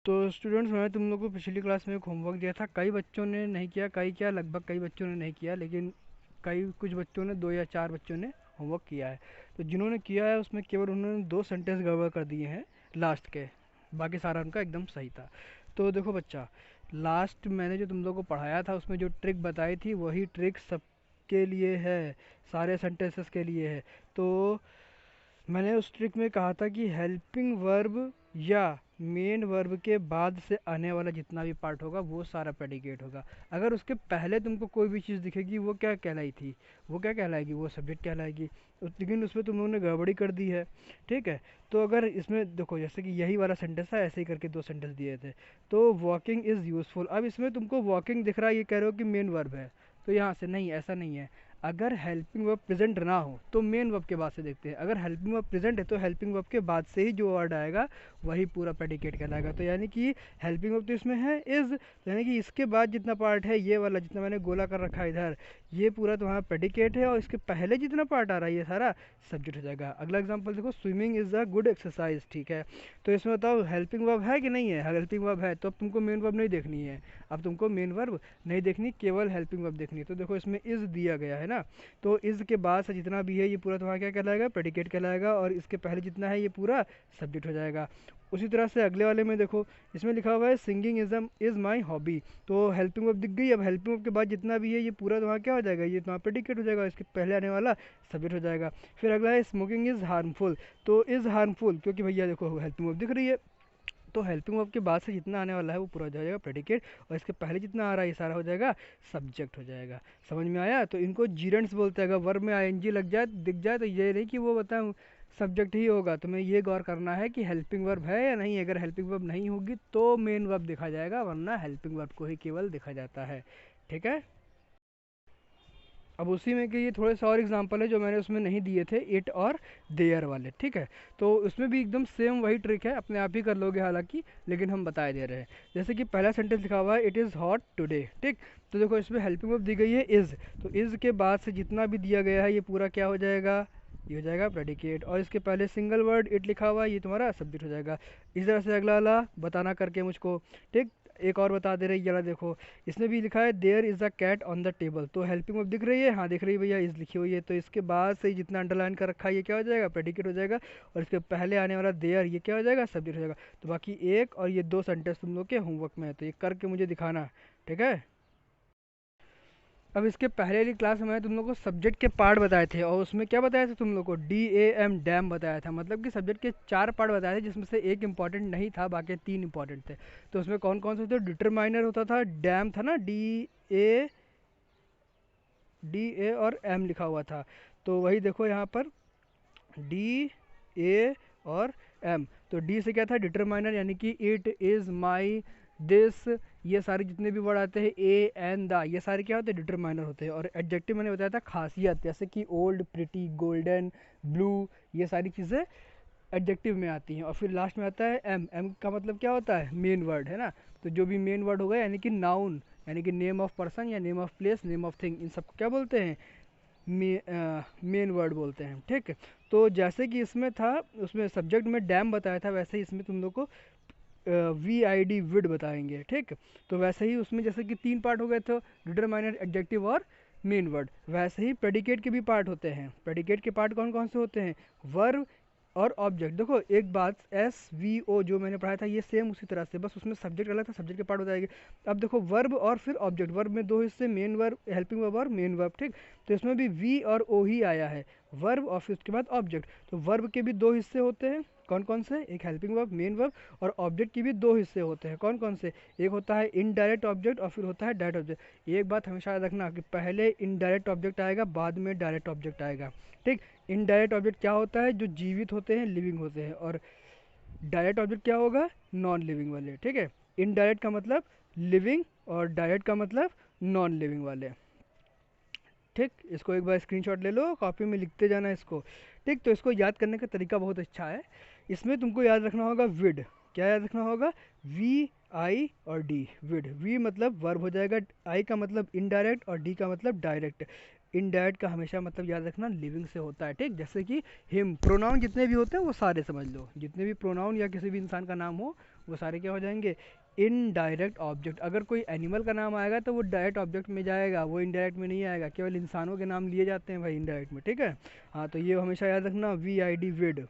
तो स्टूडेंट्स, मैंने तुम लोगों को पिछली क्लास में एक होमवर्क दिया था। कई बच्चों ने नहीं किया, कई क्या लगभग कई बच्चों ने नहीं किया, लेकिन कई कुछ बच्चों ने, 2 या 4 बच्चों ने होमवर्क किया है। तो जिन्होंने किया है उसमें केवल उन्होंने 2 सेंटेंस गड़बड़ कर दिए हैं लास्ट के, बाकी सारा उनका एकदम सही था। तो देखो बच्चा, लास्ट मैंने जो तुम लोगों को पढ़ाया था उसमें जो ट्रिक बताई थी वही ट्रिक सबके लिए है, सारे सेंटेंसेस के लिए है। तो मैंने उस ट्रिक में कहा था कि हेल्पिंग वर्ब या मेन वर्ब के बाद से आने वाला जितना भी पार्ट होगा वो सारा प्रेडिकेट होगा। अगर उसके पहले तुमको कोई भी चीज़ दिखेगी वो क्या कहलाई थी, वो क्या कहलाएगी, वो सब्जेक्ट कहलाएगी। लेकिन उसमें तुम लोगों ने गड़बड़ी कर दी है। ठीक है। तो अगर इसमें देखो, जैसे कि यही वाला सेंटेंस था, ऐसे ही करके 2 सेंटेंस दिए थे। तो वॉकिंग इज़ यूज़फुल, अब इसमें तुमको वॉकिंग दिख रहा है, ये कह रहे हो कि मेन वर्ब है। तो यहाँ से नहीं, ऐसा नहीं है। अगर हेल्पिंग वर्ब प्रेजेंट ना हो तो मेन वर्ब के बाद से देखते हैं। अगर हेल्पिंग वर्ब प्रेजेंट है तो हेल्पिंग वर्ब के बाद से ही जो वर्ड आएगा वही पूरा प्रेडिकेट कहलाएगा। तो यानी कि हेल्पिंग वर्ब तो इसमें है इज़, तो यानी कि इसके बाद जितना पार्ट है ये वाला, जितना मैंने गोला कर रखा है इधर, ये पूरा तुम्हारा प्रेडिकेट है, और इसके पहले जितना पार्ट आ रहा है ये सारा सब्जेक्ट हो जाएगा। अगला एग्जाम्पल देखो, swimming is a good exercise. ठीक है। तो इसमें बताओ हेल्पिंग वर्ब है कि नहीं है। हेल्पिंग वर्ब है तो अब तुमको मेन वर्ब नहीं देखनी है, अब तुमको मेन वर्ब नहीं देखनी, केवल हेल्पिंग वर्ब देखनी है। तो देखो इसमें इज़ दिया गया है ना, तो इज़ के बाद से जितना भी है ये पूरा तुम्हारा क्या कहलाएगा, प्रेडिकेट कहलाएगा, और इसके पहले जितना है ये पूरा सब्जेक्ट हो जाएगा। उसी तरह से अगले वाले में देखो, इसमें लिखा हुआ है सिंगिंग इज़ माई हॉबी, तो हेल्पिंग वर्ब दिख गई। अब हेल्पिंग वर्ब के बाद जितना भी है ये पूरा तुम्हारा क्या हो जाएगा, ये तुम्हारा प्रेडिकेट हो जाएगा, इसके पहले आने वाला सब्जेक्ट हो जाएगा। फिर अगला है स्मोकिंग इज़ हार्मफुल, तो इज़ हार्मफुल क्योंकि भैया देखो हेल्पिंग वर्ब दिख रही है, तो हेल्पिंग वर्ब के बाद से जितना आने वाला है वो पूरा हो जाएगा प्रेडिकेट, और इसके पहले जितना आ रहा है ये सारा हो जाएगा सब्जेक्ट हो जाएगा। समझ में आया। तो इनको जीरेंट्स बोलते हैं। अगर वर्ब में आईएनजी लग जाए दिख जाए तो ये नहीं कि वो बताऊँ सब्जेक्ट ही होगा। तुम्हें ये गौर करना है कि हेल्पिंग वर्ब है या नहीं। अगर हेल्पिंग वर्ब नहीं होगी तो मेन वर्ब देखा जाएगा, वरना हेल्पिंग वर्ब को ही केवल देखा जाता है। ठीक है। अब उसी में के ये थोड़े से और एग्जांपल है जो मैंने उसमें नहीं दिए थे, इट और देयर वाले। ठीक है। तो उसमें भी एकदम सेम वही ट्रिक है, अपने आप ही कर लोगे हालांकि, लेकिन हम बताए दे रहे हैं। जैसे कि पहला सेंटेंस लिखा हुआ है इट इज़ हॉट टुडे। ठीक। तो देखो इसमें हेल्पिंग वर्ब दी गई है इज़, तो इज़ के बाद से जितना भी दिया गया है ये पूरा क्या हो जाएगा, ये हो जाएगा प्रेडिकेट, और इसके पहले सिंगल वर्ड इट लिखा हुआ है ये तुम्हारा सब्जेक्ट हो जाएगा। इस तरह से अगला वाला बताना करके मुझको। ठीक। एक और बता दे रही है, देखो इसने भी लिखा है there is a cat on the table, तो हेल्पिंग वर्ब दिख रही है, हाँ दिख रही है भैया, इज़ लिखी हुई है, तो इसके बाद से जितना अंडरलाइन कर रखा है ये क्या हो जाएगा, प्रेडिकेट हो जाएगा, और इसके पहले आने वाला देयर ये क्या हो जाएगा, सब्जेक्ट हो जाएगा। तो बाकी एक और ये 2 सेंटेंस तुम लोग के होमवर्क में है, तो ये करके मुझे दिखाना। ठीक है। अब इसके पहले वाली क्लास में मैंने तुम लोग को सब्जेक्ट के पार्ट बताए थे, और उसमें क्या बताया था तुम लोग को, DAM डैम बताया था। मतलब कि सब्जेक्ट के 4 पार्ट बताए थे, जिसमें से एक इंपॉर्टेंट नहीं था, बाकी 3 इंपॉर्टेंट थे। तो उसमें कौन कौन से थे, डिटरमाइनर होता था, डैम था ना, डी ए और एम लिखा हुआ था। तो वही देखो यहाँ पर D A और M। तो डी से क्या था, डिटरमाइनर, यानी कि इट इज़ माई दिस, ये सारे जितने भी वर्ड आते हैं, ए एन द, ये सारे क्या होते हैं, डिटरमाइनर होते हैं। और एडजेक्टिव मैंने बताया था खासियत, जैसे कि ओल्ड, प्रिटी, गोल्डन, ब्लू, ये सारी चीज़ें एडजेक्टिव में आती हैं। और फिर लास्ट में आता है एम। एम का मतलब क्या होता है, मेन वर्ड है ना। तो जो भी मेन वर्ड होगा, यानी कि नाउन, यानी कि नेम ऑफ पर्सन या name of place, name of thing, इन सबको क्या बोलते हैं, मेन वर्ड बोलते हैं। ठीक है। तो जैसे कि इसमें था, उसमें सब्जेक्ट में डैम बताया था, वैसे ही इसमें तुम लोग को VID विड बताएंगे। ठीक। तो वैसे ही उसमें जैसे कि 3 पार्ट हो गए थे, डिटरमाइनर, एडजेक्टिव और मेन वर्ड, वैसे ही प्रेडिकेट के भी पार्ट होते हैं। प्रेडिकेट के पार्ट कौन कौन से होते हैं, वर्ब और ऑब्जेक्ट। देखो एक बात, SVO जो मैंने पढ़ाया था ये सेम उसी तरह से, बस उसमें सब्जेक्ट अलग था, सब्जेक्ट के पार्ट हो जाएंगे। अब देखो वर्ब और फिर ऑब्जेक्ट, वर्ब में 2 हिस्से, मेन वर्ब, हेल्पिंग वर्ब और मेन वर्ब। ठीक। तो इसमें भी V और O ही आया है, वर्ब और फिर उसके बाद ऑब्जेक्ट। तो वर्ब के भी 2 हिस्से होते हैं, कौन कौन से, एक हेल्पिंग वर्ब, मेन वर्ब, और ऑब्जेक्ट के भी 2 हिस्से होते हैं, कौन कौन से, एक होता है इनडायरेक्ट ऑब्जेक्ट और फिर होता है डायरेक्ट ऑब्जेक्ट। एक बात हमेशा याद रखना कि पहले इनडायरेक्ट ऑब्जेक्ट आएगा, बाद में डायरेक्ट ऑब्जेक्ट आएगा। ठीक। इनडायरेक्ट ऑब्जेक्ट क्या होता है, जो जीवित होते हैं, लिविंग होते हैं, और डायरेक्ट ऑब्जेक्ट क्या होगा, नॉन लिविंग वाले। ठीक है। इनडायरेक्ट का मतलब लिविंग, और डायरेक्ट का मतलब नॉन लिविंग वाले। ठीक। इसको एक बार स्क्रीनशॉट ले लो, कॉपी में लिखते जाना इसको। ठीक। तो इसको याद करने का तरीका बहुत अच्छा है। इसमें तुमको याद रखना होगा विड, क्या याद रखना होगा, VI और D, विड। V मतलब वर्ब हो जाएगा, I का मतलब इनडायरेक्ट और D का मतलब डायरेक्ट। इनडायरेक्ट का हमेशा मतलब याद रखना लिविंग से होता है, ठीक। जैसे कि हिम, प्रोनाउन जितने भी होते हैं वो सारे समझ लो, जितने भी प्रोनाउन या किसी भी इंसान का नाम हो वो सारे क्या हो जाएंगे, इनडायरेक्ट ऑब्जेक्ट। अगर कोई एनिमल का नाम आएगा तो वो डायरेक्ट ऑब्जेक्ट में जाएगा, वो इनडायरेक्ट में नहीं आएगा। केवल इंसानों के नाम लिए जाते हैं भाई इनडायरेक्ट में, ठीक है। हाँ, तो ये हमेशा याद रखना, वी आई डी विड।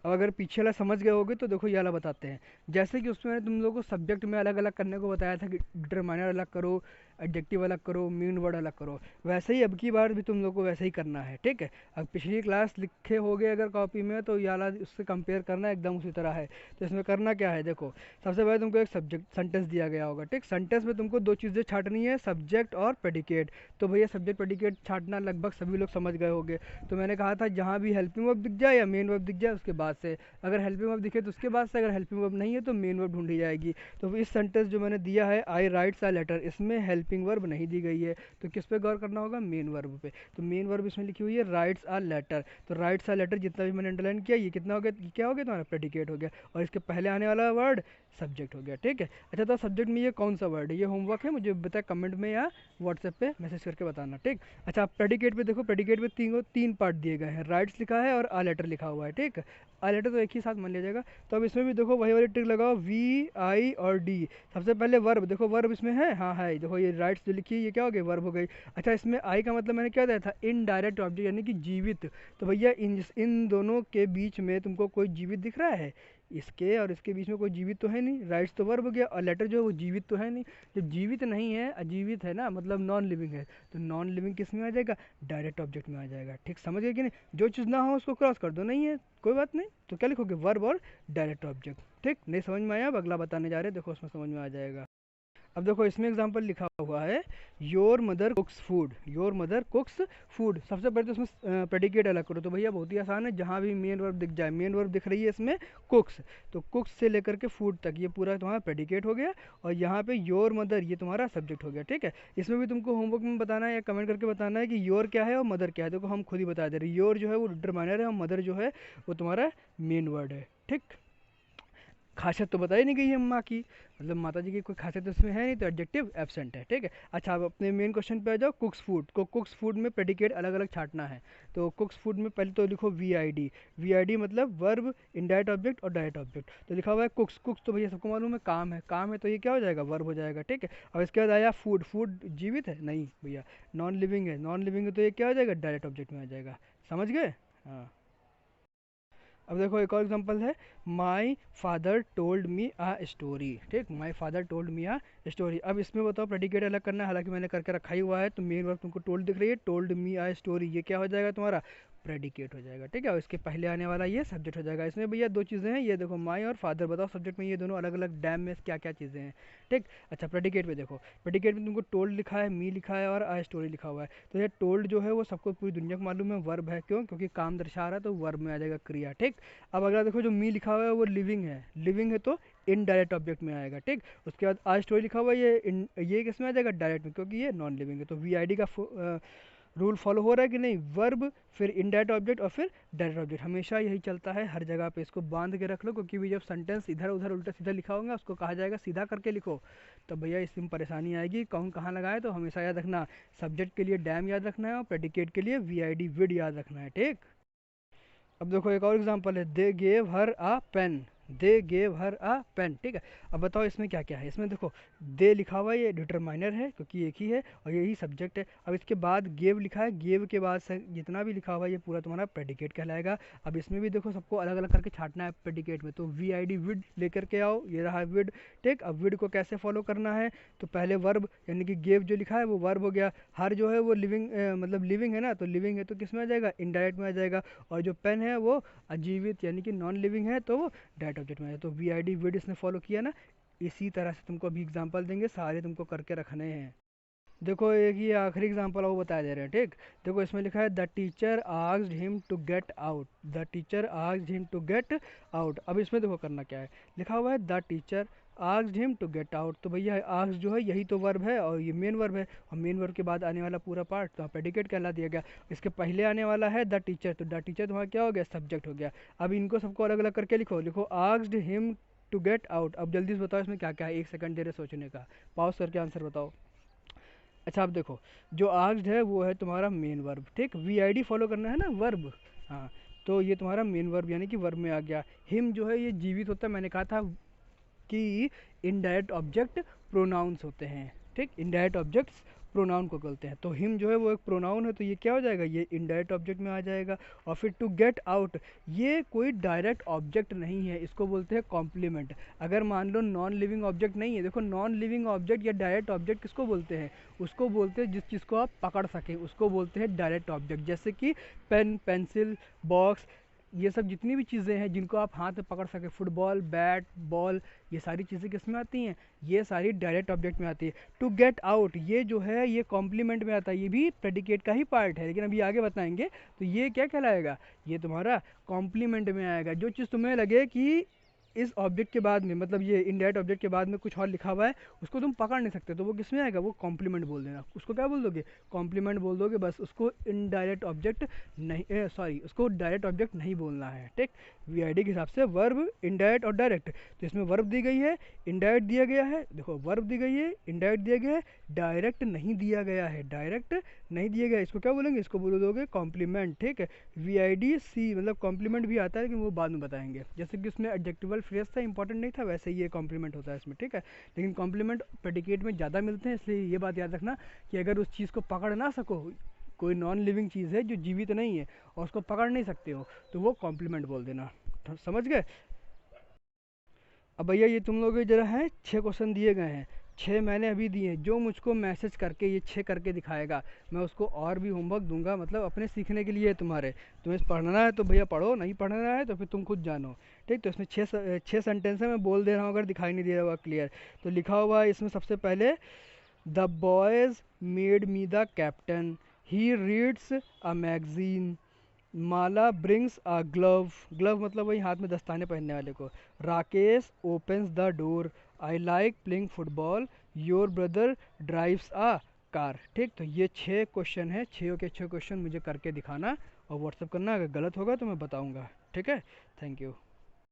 अब अगर पीछे वाला समझ गए होगे तो देखो ये वाला बताते हैं। जैसे कि उसमें मैंने तुम लोगों को सब्जेक्ट में अलग अलग करने को बताया था कि डिटरमाइनर अलग करो, एडजेक्टिव अलग करो, मीन वर्ड अलग करो। वैसे ही अब की बार भी तुम लोग को वैसे ही करना है, ठीक है। अब पिछली क्लास लिखे होगे अगर कॉपी में तो ये वाला उससे कंपेयर करना एकदम उसी तरह है। तो इसमें करना क्या है, देखो सबसे पहले तुमको एक सब्जेक्ट सेंटेंस दिया गया होगा, ठीक। सेंटेंस में तुमको दो चीज़ें छाटनी है, सब्जेक्ट और प्रेडिकेट। तो भैया सब्जेक्ट प्रेडिकेट छाटना लगभग सभी लोग समझ गए होंगे। तो मैंने कहा था जहाँ भी हेल्पिंग वर्ब दिख जाए या मेन वर्ब दिख जाए उसके बाद से, अगर हेल्पिंग वर्ब दिखे तो उसके बाद से, अगर हेल्पिंग वर्ब नहीं है तो मेन वर्ब ढूंढी जाएगी। तो इस सेंटेंस जो मैंने दिया है आई राइट्स अ लेटर, इसमें हेल्पिंग वर्ब नहीं दी गई है, तो किस पे गौर करना होगा, मेन वर्ब पे। तो मेन वर्ब इसमें लिखी हुई है राइट्स अ लेटर। तो राइट्स अ लेटर जितना भी मैंने अंडरलाइन किया ये कितना हो गया, क्या हो गया तुम्हारा, प्रेडिकेट हो गया। और इसके पहले आने वाला वर्ड सब्जेक्ट हो गया, ठीक है। अच्छा, तो सब्जेक्ट में ये कौन सा वर्ड है, ये होमवर्क है, मुझे बताया कमेंट में या व्हाट्सएप पे मैसेज करके बताना, ठीक। अच्छा, प्रेडिकेट पे देखो, प्रेडिकेट पे तीन पार्ट दिए गए हैं, राइट्स लिखा है और आ लेटर लिखा हुआ है, ठीक। आ लेटर तो एक ही साथ मान लिया जाएगा। तो अब इसमें भी देखो वही वाली ट्रिक लगाओ, वी आई और डी। सबसे पहले वर्ब, देखो वर्ब इसमें है, हाँ है, देखो ये राइट्स जो लिखी है ये क्या हो गई, वर्ब हो गई। अच्छा, इसमें आई का मतलब मैंने क्या दिया था, इनडायरेक्ट ऑब्जेक्ट यानी कि जीवित। तो भैया इन दोनों के बीच में तुमको कोई जीवित दिख रहा है, इसके और इसके बीच में कोई जीवित तो है नहीं, राइट्स तो वर्ब हो गया और लेटर जो है वो जीवित तो है नहीं। जब जीवित नहीं है, अजीवित है ना, मतलब नॉन लिविंग है, तो नॉन लिविंग किस में आ जाएगा, डायरेक्ट ऑब्जेक्ट में आ जाएगा, ठीक। समझ गए कि नहीं, जो चीज़ ना हो उसको क्रॉस कर दो, नहीं है कोई बात नहीं, तो क्या लिखोगे, वर्ब और डायरेक्ट ऑब्जेक्ट, ठीक। नहीं समझ में आया, अब अगला बताने जा रहे हैं, देखो उसमें समझ में आ जाएगा। अब देखो इसमें एग्जांपल लिखा हुआ है, your mother कुक्स food, your mother कुक्स food. सबसे पहले तो इसमें प्रेडिकेट अलग करो, तो भैया बहुत ही आसान है, जहाँ भी मेन वर्ब दिख जाए, मेन वर्ब दिख रही है इसमें कुक्स, तो कुक्स से लेकर के फूड तक ये पूरा तुम्हारा प्रेडिकेट हो गया। और यहाँ पे योर मदर ये तुम्हारा सब्जेक्ट हो गया, ठीक है। इसमें भी तुमको होमवर्क में बताना है या कमेंट करके बताना है कि योर क्या है और मदर क्या है। देखो हम खुद ही बता दे रहे हैं, योर जो है वो डिटरमाइनर है और मदर जो है वो तुम्हारा मेन वर्ड है, ठीक। खासियत तो बताई नहीं गई है माँ की, मतलब माता जी की कोई खासियत तो इसमें है नहीं, तो एडजेक्टिव एब्सेंट है, ठीक है। अच्छा, अब अपने मेन क्वेश्चन पे आ जाओ, कुक्स फूड को, कुक्स फूड में प्रेडिकेट अलग अलग छाटना है। तो कुक्स फूड में पहले तो लिखो V I D, V I D मतलब वर्ब, इनडायरेक्ट ऑब्जेक्ट और डायरेक्ट ऑब्जेक्ट। तो लिखा हुआ है कुक्स, कुक्स तो भैया सबको मालूम है काम है, काम है, तो ये क्या हो जाएगा, वर्ब हो जाएगा, ठीक है। अब इसके बाद आया फूड, फूड जीवित है नहीं भैया, नॉन लिविंग है, नॉन लिविंग है, तो ये क्या हो जाएगा, डायरेक्ट ऑब्जेक्ट में आ जाएगा, समझ गए। हाँ, अब देखो एक और एग्जांपल है, my father told me a story, ठीक। My father told me a story. अब इसमें बताओ प्रेडिकेट अलग करना है, हालांकि मैंने करके रखा ही हुआ है। तो मेन वर्ब तुमको टोल्ड दिख रही है, टोल्ड मी आ स्टोरी, ये क्या हो जाएगा तुम्हारा, प्रेडिकेट हो जाएगा, ठीक है। और इसके पहले आने वाला ये सब्जेक्ट हो जाएगा। इसमें भैया दो चीज़ें हैं, ये देखो माई और फादर, बताओ सब्जेक्ट में ये दोनों अलग अलग डैम में क्या क्या चीज़ें हैं, ठीक। अच्छा, प्रेडिकेट पे देखो, प्रेडिकेट में तुमको टोल्ड लिखा है, मी लिखा है और आ स्टोरी लिखा हुआ है। तो ये टोल्ड जो है वो सबको पूरी दुनिया को मालूम है वर्ब है, क्यों, क्योंकि काम दर्शा रहा है, तो वर्ब में आ जाएगा क्रिया, ठीक। अब अगला देखो जो मी लिखा हुआ है वो लिविंग है, लिविंग है तो इनडायरेक्ट ऑब्जेक्ट में आएगा, ठीक। उसके बाद आज स्टोरी लिखा हुआ है, ये किस में आ जाएगा, डायरेक्ट में, क्योंकि ये नॉन लिविंग है। तो वी आई डी का रूल फॉलो हो रहा है कि नहीं, वर्ब फिर इनडायरेक्ट ऑब्जेक्ट और फिर डायरेक्ट ऑब्जेक्ट, हमेशा यही चलता है हर जगह पे, इसको बांध के रख लो, क्योंकि भी जब सेंटेंस इधर उधर उल्टा सीधा लिखा होगा उसको कहा जाएगा सीधा करके लिखो, तो भैया इसमें परेशानी आएगी कौन कहाँ लगाए। तो हमेशा याद रखना, सब्जेक्ट के लिए डैम याद रखना है और प्रेडिकेट के लिए वी आई डी विड याद रखना है, ठीक। अब देखो एक और एग्जांपल है, they gave her a pen, they gave her a pen, ठीक है। अब बताओ इसमें क्या क्या है, इसमें देखो दे लिखा हुआ है, ये डिटरमाइनर है क्योंकि एक ही है और यही सब्जेक्ट है। अब इसके बाद गेव लिखा है, गेव के बाद से जितना भी लिखा हुआ है ये पूरा तुम्हारा प्रेडिकेट कहलाएगा। अब इसमें भी देखो सबको अलग अलग करके छाटना है प्रेडिकेट में, तो वी आई डी विड लेकर के आओ, ये रहा विड, ठीक। अब विड को कैसे फॉलो करना है, तो पहले वर्ब यानी कि गेव जो लिखा है वो वर्ब हो गया, हर जो है वो लिविंग मतलब लिविंग है ना, तो लिविंग है तो किस में आ जाएगा, इनडायरेक्ट में आ जाएगा। और जो पेन है वो अजीवित यानी कि नॉन लिविंग है तो वो डायरेक्ट ऑब्जेक्ट में है। तो वी आई डी विड इसने फॉलो किया ना, इसी तरह से तुमको अभी एग्जांपल देंगे, सारे तुमको करके रखने हैं। देखो एक ये आखिरी एग्जांपल वो बता दे रहे हैं, ठीक। देखो इसमें लिखा है the teacher asked him to get out, the teacher asked him to get out. अब इसमें देखो करना क्या है, लिखा हुआ है the teacher asked him to get out, तो भैया आस्क जो है यही तो वर्ब है और ये मेन वर्ब है, और मेन वर्ब के बाद आने वाला पूरा पार्ट तो प्रेडिकेट कहला दिया गया। इसके पहले आने वाला है द टीचर, तो द टीचर तुम्हारा क्या हो गया, सब्जेक्ट हो गया। अब इनको सबको अलग अलग करके लिखो, लिखो asked him to get out. अब जल्दी से बताओ इसमें क्या क्या है, 1 सेकंड दे रहे सोचने का, पॉज करके आंसर बताओ। अच्छा आप देखो, जो आस्क्ड है वो है तुम्हारा मेन वर्ब, ठीक, वीआईडी फॉलो करना है ना, वर्ब। हाँ, तो ये तुम्हारा मेन वर्ब यानी कि वर्ब में आ गया। हिम जो है ये जीवित होता है, मैंने कहा था कि इनडायरेक्ट ऑब्जेक्ट प्रोनाउंस होते हैं, ठीक, इनडायरेक्ट ऑब्जेक्ट्स प्रोनाउन को बोलते हैं। तो हिम जो है वो एक प्रोनाउन है, तो ये क्या हो जाएगा, ये इनडायरेक्ट ऑब्जेक्ट में आ जाएगा। और फिर टू गेट आउट, ये कोई डायरेक्ट ऑब्जेक्ट नहीं है, इसको बोलते हैं कॉम्प्लीमेंट। अगर मान लो नॉन लिविंग ऑब्जेक्ट नहीं है, देखो नॉन लिविंग ऑब्जेक्ट या डायरेक्ट ऑब्जेक्ट किसको बोलते हैं, उसको बोलते हैं जिस चीज़ को आप पकड़ सकें, उसको बोलते हैं डायरेक्ट ऑब्जेक्ट। जैसे कि पेन, पेंसिल, बॉक्स, ये सब जितनी भी चीज़ें हैं जिनको आप हाथ में पकड़ सके, फुटबॉल, बैट, बॉल, ये सारी चीज़ें किस में आती हैं, ये सारी डायरेक्ट ऑब्जेक्ट में आती है। टू गेट आउट, ये जो है ये कॉम्प्लीमेंट में आता है, ये भी प्रेडिकेट का ही पार्ट है, लेकिन अभी आगे बताएंगे। तो ये क्या कहलाएगा, ये तुम्हारा कॉम्प्लीमेंट में आएगा। जो चीज़ तुम्हें लगे कि इस ऑब्जेक्ट के बाद में, मतलब ये इनडायरेक्ट ऑब्जेक्ट के बाद में कुछ और लिखा हुआ है, उसको तुम पकड़ नहीं सकते, तो वो किस में आएगा, वो कॉम्प्लीमेंट बोल देना। उसको क्या बोल दोगे, कॉम्प्लीमेंट बोल दोगे, बस। उसको इनडायरेक्ट ऑब्जेक्ट नहीं, सॉरी, उसको डायरेक्ट ऑब्जेक्ट नहीं बोलना है, ठीक। वीआईडी के हिसाब से वर्ब, इनडायरेक्ट और डायरेक्ट। तो इसमें वर्ब दी गई है, इनडायरेक्ट दिया गया है, देखो वर्ब दी गई है, इनडायरेक्ट दिया गया है, डायरेक्ट नहीं दिया गया है, डायरेक्ट नहीं दिया गया, इसको क्या बोलेंगे, इसको बोल दोगे कॉम्प्लीमेंट, ठीक है। वीआईडी सी मतलब कॉम्प्लीमेंट भी आता है, लेकिन वो बाद में बताएंगे। जैसे कि उसमें एडजेक्टिवल फ्रेज था, इंपॉर्टेंट नहीं था, वैसे ही ये कॉम्प्लीमेंट होता है इसमें, ठीक है। लेकिन कॉम्प्लीमेंट प्रेडिकेट में ज़्यादा मिलते हैं, इसलिए ये बात याद रखना कि अगर उस चीज़ को पकड़ ना सको, कोई नॉन लिविंग चीज़ है जो जीवित नहीं है और उसको पकड़ नहीं सकते हो, तो वो कॉम्प्लीमेंट बोल देना। तो समझ गए। अब भैया ये तुम लोग जरा है 6 क्वेश्चन दिए गए हैं, 6 मैंने अभी दिए हैं। जो मुझको मैसेज करके ये 6 करके दिखाएगा, मैं उसको और भी होमवर्क दूंगा, मतलब अपने सीखने के लिए है तुम्हारे। तुम्हें पढ़ना है तो भैया पढ़ो, नहीं पढ़ना है तो फिर तुम खुद जानो, ठीक। तो इसमें 6 सेंटेंस है, मैं बोल दे रहा हूँ, अगर दिखाई नहीं दे रहा होगा क्लियर। तो लिखा हुआ है इसमें सबसे पहले, the boys made me the captain, he reads a magazine, Mala brings a glove, glove मतलब वही हाथ में दस्ताने पहनने वाले को, Rakesh opens the door, I like playing football, your brother drives a car, ठीक। तो ये 6 क्वेश्चन है, 6 के 6 क्वेश्चन मुझे करके दिखाना और व्हाट्सअप करना, अगर गलत होगा तो मैं बताऊंगा, ठीक है। Thank you.